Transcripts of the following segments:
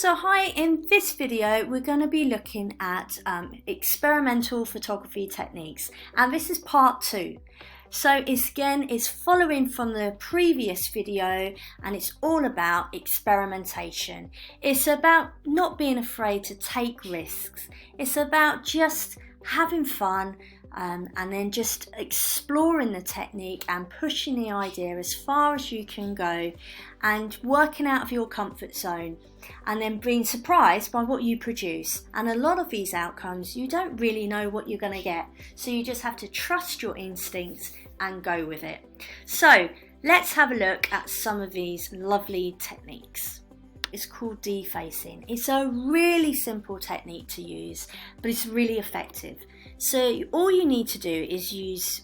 So hi, in this video we're going to be looking at experimental photography techniques, and this is part 2. So it's following from the previous video, and it's all about experimentation. It's about not being afraid to take risks. It's about just having fun and then just exploring the technique and pushing the idea as far as you can go and working out of your comfort zone, and then being surprised by what you produce. And a lot of these outcomes you don't really know what you're going to get, so you just have to trust your instincts and go with it. So let's have a look at some of these lovely techniques. It's called defacing. It's a really simple technique to use, but it's really effective. So all you need to do is use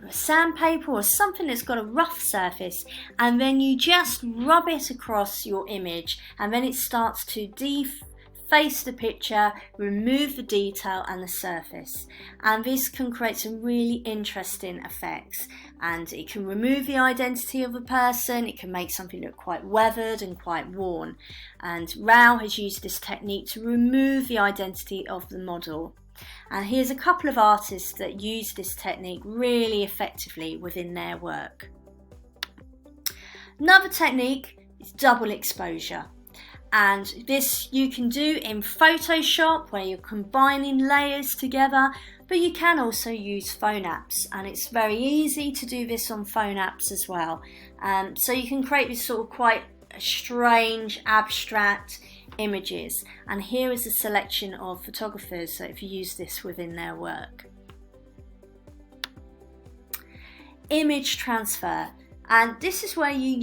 sandpaper or something that's got a rough surface, and then you just rub it across your image, and then it starts to deface the picture, remove the detail and the surface. And this can create some really interesting effects, and it can remove the identity of a person. It can make something look quite weathered and quite worn. And Rao has used this technique to remove the identity of the model. And here's a couple of artists that use this technique really effectively within their work. Another technique is double exposure. And this you can do in Photoshop, where you're combining layers together, but you can also use phone apps, and it's very easy to do this on phone apps as well. So you can create this sort of quite strange, abstract images, and here is a selection of photographers that have used this within their work. Image transfer, and this is where you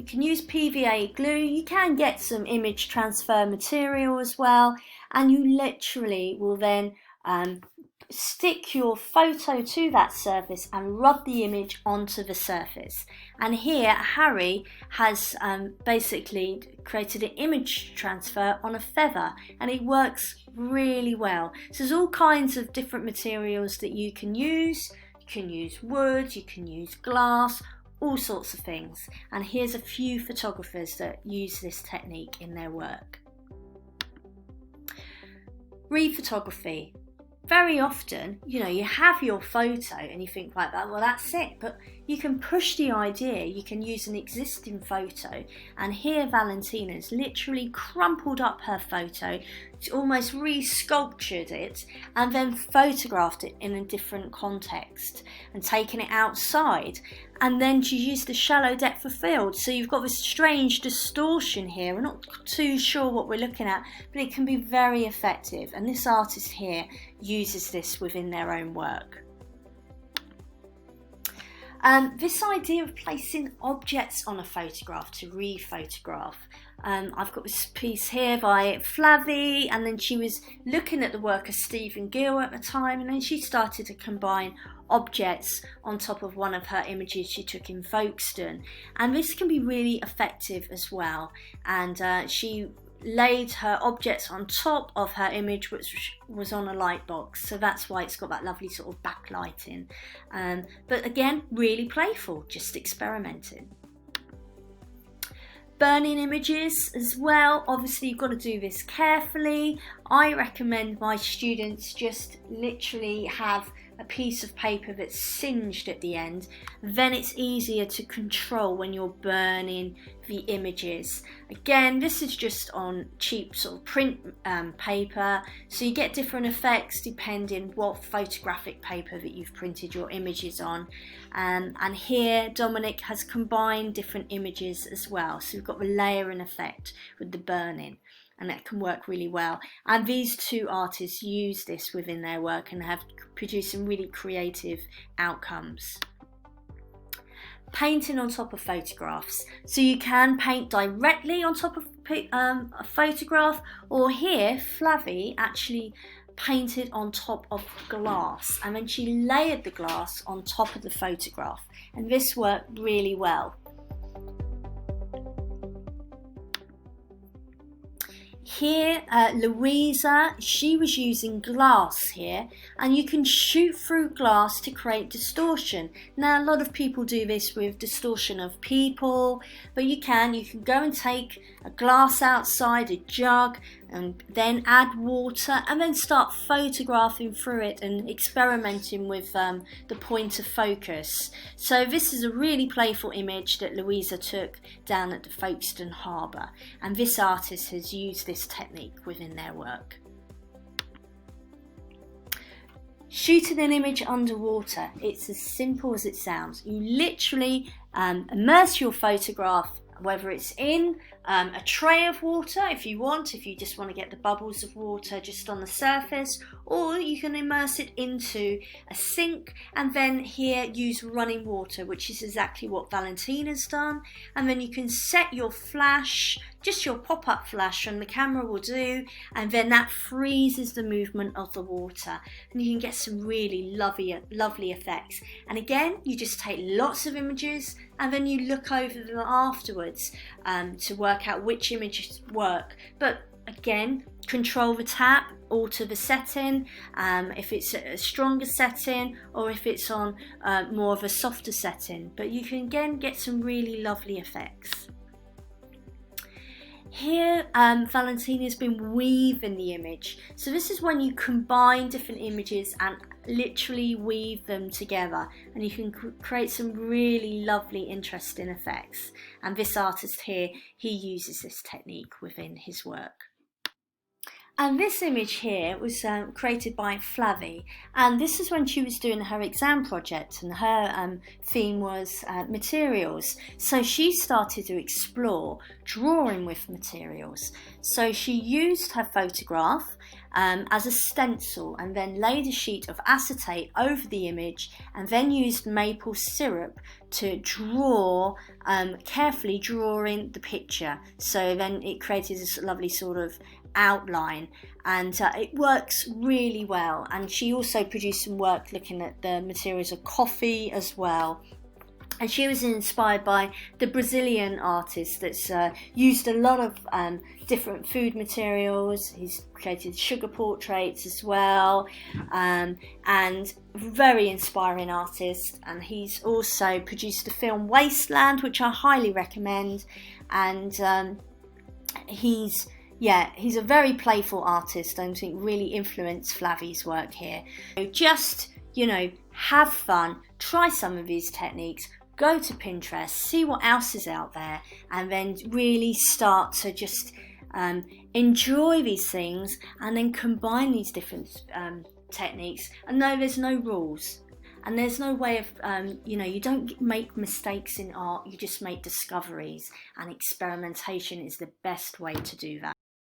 can use PVA glue. You can get some image transfer material as well, and you literally will then stick your photo to that surface and rub the image onto the surface. And here Harry has basically created an image transfer on a feather, and it works really well. So there's all kinds of different materials that you can use. You can use wood, you can use glass, all sorts of things. And here's a few photographers that use this technique in their work. Rephotography. Very often, you have your photo and you think like that, well, that's it, but you can push the idea. You can use an existing photo, and here Valentina's literally crumpled up her photo, almost re-sculptured it, and then photographed it in a different context and taken it outside. And then she used the shallow depth of field, so you've got this strange distortion here. We're not too sure what we're looking at, but it can be very effective, and this artist here uses this within their own work. This idea of placing objects on a photograph to re-photograph. I've got this piece here by Flavie, and then she was looking at the work of Stephen Gill at the time, and then she started to combine objects on top of one of her images she took in Folkestone, and this can be really effective as well. And she laid her objects on top of her image, which was on a light box, so that's why it's got that lovely sort of backlighting. But again, really playful, just experimenting. Burning images as well. Obviously you've got to do this carefully. I recommend my students just literally have a piece of paper that's singed at the end. Then it's easier to control when you're burning the images. Again, this is just on cheap sort of print paper, so you get different effects depending what photographic paper that you've printed your images on. And here Dominic has combined different images as well, so we've got the layering effect with the burning, and that can work really well. And these two artists use this within their work and have produced some really creative outcomes. Painting on top of photographs. So you can paint directly on top of a photograph, or here Flavie actually painted on top of glass, and then she layered the glass on top of the photograph, and this worked really well. Here, Louisa, she was using glass here, and you can shoot through glass to create distortion. Now, a lot of people do this with distortion of people, but you can go and take a glass outside, a jug, and then add water, and then start photographing through it and experimenting with the point of focus. So this is a really playful image that Louisa took down at the Folkestone Harbour, and this artist has used this technique within their work. Shooting an image underwater, it's as simple as it sounds. You literally immerse your photograph, whether it's in a tray of water if you just want to get the bubbles of water just on the surface, or you can immerse it into a sink and then here use running water, which is exactly what Valentina's done. And then you can set your flash, just your pop-up flash from the camera will do, and then that freezes the movement of the water, and you can get some really lovely effects. And again, you just take lots of images and then you look over them afterwards to work out which images work. But again, control the tap, alter the setting, if it's a stronger setting or if it's on more of a softer setting. But you can again get some really lovely effects. Here, Valentina's been weaving the image. So this is when you combine different images and literally weave them together, and you can create some really lovely, interesting effects. And this artist here, he uses this technique within his work. And this image here was created by Flavie, and this is when she was doing her exam project, and her theme was materials. So she started to explore drawing with materials. So she used her photograph as a stencil and then laid a sheet of acetate over the image and then used maple syrup to draw, carefully drawing the picture. So then it created this lovely sort of outline, and it works really well. And she also produced some work looking at the materials of coffee as well. And she was inspired by the Brazilian artist that's used a lot of different food materials. He's created sugar portraits as well, and very inspiring artist. And he's also produced the film Wasteland, which I highly recommend. And he's a very playful artist, and I think really influenced Flavie's work here. So just, have fun, try some of these techniques, go to Pinterest, see what else is out there, and then really start to just enjoy these things and then combine these different techniques. And no, there's no rules. And there's no way of, you don't make mistakes in art, you just make discoveries, and experimentation is the best way to do that.